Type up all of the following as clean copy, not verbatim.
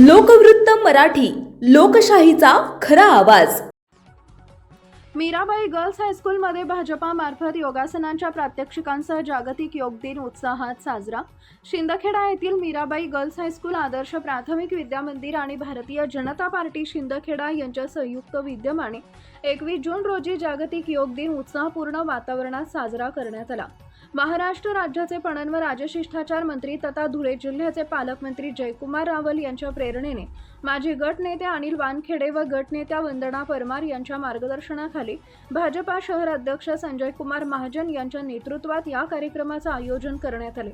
लोकवृत्त मराठी, लोकशाहीचा खरा आवाज. मीराबाई गर्ल्स हायस्कूलमध्ये भाजपामार्फत योगासनांच्या प्रात्यक्षिकांसह जागतिक योग दिन उत्साहात साजरा. शिंदखेडा येथील मीराबाई गर्ल्स हायस्कूल आदर्श प्राथमिक विद्यामंदिर आणि भारतीय जनता पार्टी शिंदखेडा यांच्या संयुक्त विद्यमाने 21 जून रोजी जागतिक योग दिन उत्साहपूर्ण वातावरणात साजरा करण्यात आला. महाराष्ट्र राज्याचे पणन व राजशिष्टाचार मंत्री तथा धुळे जिल्ह्याचे पालकमंत्री जयकुमार रावल यांच्या प्रेरणेने माजी गटनेते अनिल वानखेडे व गटनेत्या वंदना परमार यांच्या मार्गदर्शनाखाली भाजपा शहर अध्यक्ष संजय कुमार महाजन यांच्या नेतृत्वात या कार्यक्रमाचे आयोजन करण्यात आले.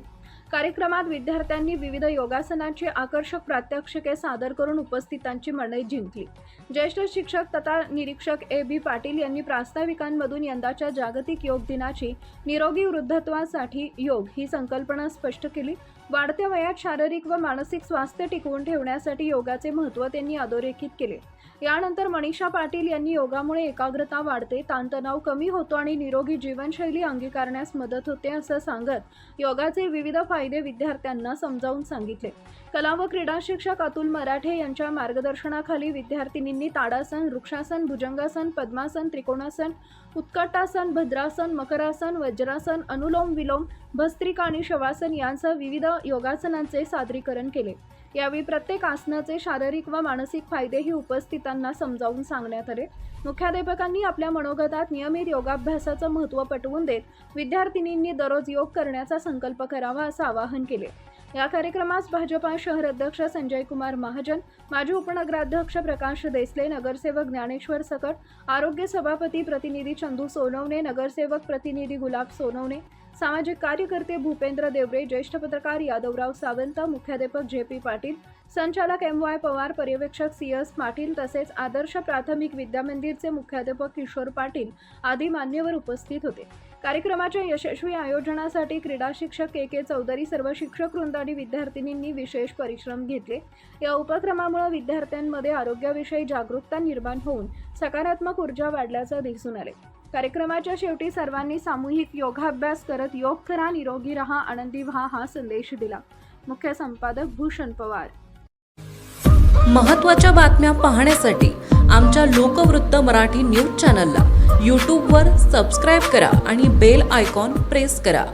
कार्यक्रमात विद्यार्थ्यांनी विविध योगासनांची आकर्षक प्रात्यक्षिके सादर करून उपस्थितांची मने जिंकली. ज्येष्ठ शिक्षक तथा निरीक्षक ए.बी. पाटील यांनी प्रास्ताविकांमधून यंदाच्या जागतिक योग दिनाची निरोगी वृद्धत्वासाठी योग ही संकल्पना स्पष्ट केली. वाढत्या वयात शारीरिक व मानसिक स्वास्थ्य टिकवून ठेवण्यासाठी योगाचे महत्त्व त्यांनी अधोरेखित केले. यानंतर मनीषा पाटील यांनी योगामुळे एकाग्रता वाढते, ताणतणाव कमी होतो आणि निरोगी जीवनशैली अंगीकारण्यास मदत होते असं सांगत योगाचे विविध फायदे विद्यार्थ्यांना समजावून सांगितले. कला व क्रीडा शिक्षक अतुल मराठे यांच्या मार्गदर्शनाखाली विद्यार्थिनींनी ताडासन, वृक्षासन, भुजंगासन, पद्मासन, त्रिकोणासन, उत्कटासन, भद्रासन, मकरासन, वज्रासन, अनुलोम विलोम, भस्त्रिका आणि शवासन यांसह विविध योगासनांचे सादरीकरण केले. यावेळी प्रत्येक आसनाचे शारीरिक व मानसिक फायदेही उपस्थितांना समजावून सांगण्यात आले. मुख्याध्यापकांनी आपल्या मनोगतात नियमित योगाभ्यासाचं महत्त्व पटवून देत विद्यार्थिनींनी दररोज योग करण्याचा संकल्प करावा असं आवाहन केले. या कार्यक्रमास भाजपा शहर अध्यक्ष संजय कुमार महाजन, माजी उपनगराध्यक्ष प्रकाश देसले, नगरसेवक ज्ञानेश्वर सकट, आरोग्य सभापती प्रतिनिधी चंदू सोनवणे, नगरसेवक प्रतिनिधी गुलाब सोनवणे, सामाजिक कार्यकर्ते भूपेंद्र देवरे, ज्येष्ठ पत्रकार यादवराव सावंत, मुख्याध्यापक जे.पी. पाटील, संचालक M.Y. पवार, पर्यवेक्षक C.S. पाटील तसेच आदर्श प्राथमिक विद्यामंदिरचे मुख्याध्यापक किशोर पाटील आदी मान्यवर उपस्थित होते. कार्यक्रमाच्या यशस्वी आयोजनासाठी क्रीडा शिक्षक के चौधरी, सर्व शिक्षक वृंद आणि विद्यार्थिनींनी विशेष परिश्रम घेतले. या उपक्रमामुळे विद्यार्थ्यांमध्ये आरोग्याविषयी जागरूकता निर्माण होऊन सकारात्मक ऊर्जा वाढल्याचं दिसून आले. कार्यक्रमाच्या शेवटी सर्वांनी सामूहिक योगाभ्यास करत योग करा, निरोगी रहा, आनंदी व्हा हा संदेश दिला. मुख्य संपादक भूषण पवार. महत्त्वाच्या बातम्या पाहण्यासाठी आमच्या लोकवृत्त मराठी न्यूज चॅनलला यूट्यूबवर सबस्क्राईब करा आणि बेल आयकॉन प्रेस करा.